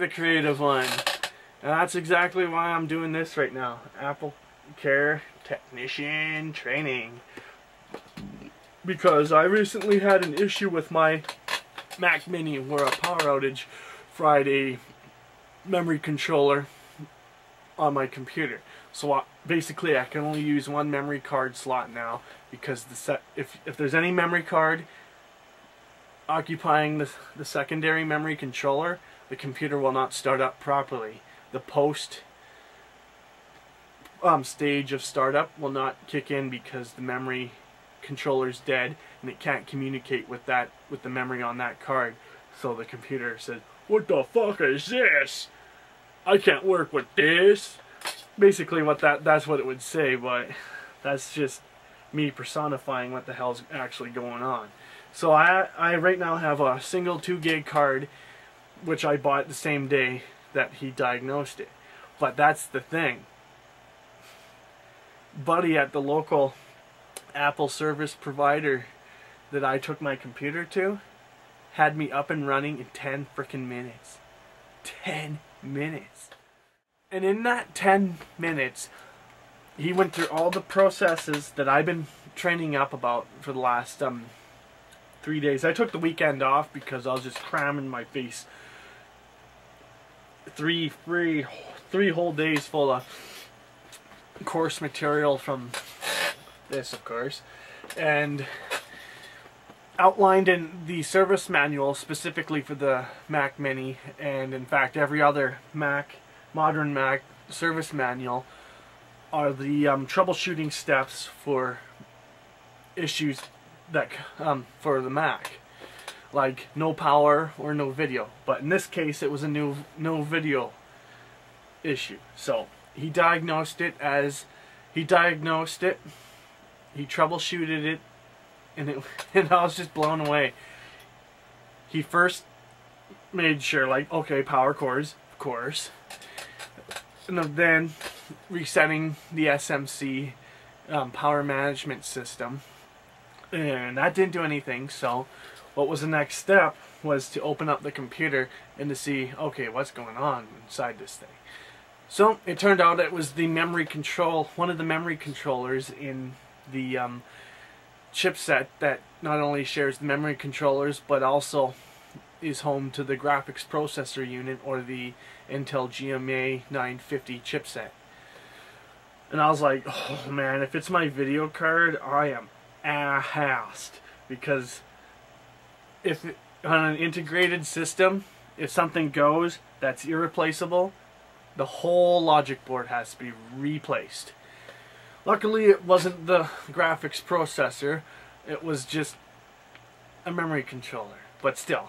the creative one. And that's exactly why I'm doing this right now. Apple Care Technician Training. Because I recently had an issue with my Mac Mini where a power outage fried a memory controller on my computer. So basically I can only use one memory card slot now, because if there's any memory card occupying the secondary memory controller, the computer will not start up properly. The post stage of startup will not kick in because the memory controller's dead and it can't communicate with the memory on that card. So the computer said, "What the fuck is this? I can't work with this." Basically that's what it would say, but that's just me personifying what the hell's actually going on. So I right now have a single 2 gig card, which I bought the same day that he diagnosed it. But that's the thing. Buddy at the local Apple service provider that I took my computer to had me up and running in 10 freaking minutes. 10 minutes. And in that 10 minutes, he went through all the processes that I've been training up about for the last 3 days. I took the weekend off because I was just cramming my face. Three whole days full of course material from this, of course, and outlined in the service manual specifically for the Mac Mini, and in fact every other modern Mac service manual, are the troubleshooting steps for issues that for the Mac, like no power or no video. But in this case it was a no video issue. So he diagnosed it, he troubleshooted it, and I was just blown away. He first made sure, like, okay, power cords, of course, and then resetting the SMC power management system, and that didn't do anything. So what was the next step was to open up the computer and to see, okay, what's going on inside this thing. So it turned out it was the one of the memory controllers in the chipset that not only shares the memory controllers but also is home to the graphics processor unit, or the Intel GMA 950 chipset. And I was like, oh man, if it's my video card, I am aghast, because on an integrated system, if something goes that's irreplaceable, the whole logic board has to be replaced. Luckily it wasn't the graphics processor, it was just a memory controller. But still,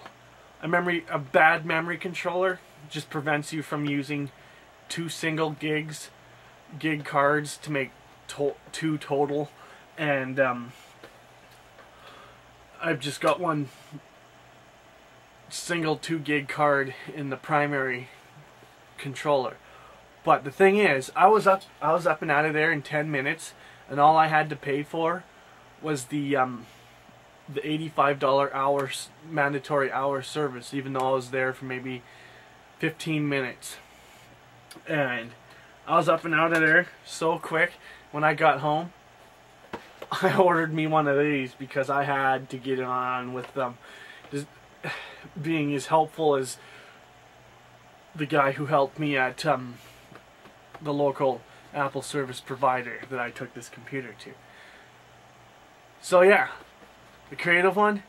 a bad memory controller just prevents you from using 2 single gig cards to make 2 total, and I've just got one single 2 gig card in the primary controller. But the thing is, I was up and out of there in 10 minutes, and all I had to pay for was the $85 mandatory hour service, even though I was there for maybe 15 minutes. And I was up and out of there so quick. When I got home, I ordered me one of these because I had to get on with them. Just being as helpful as the guy who helped me at the local Apple service provider that I took this computer to. So yeah, the creative one.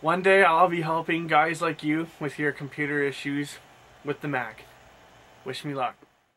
One day I'll be helping guys like you with your computer issues with the Mac. Wish me luck.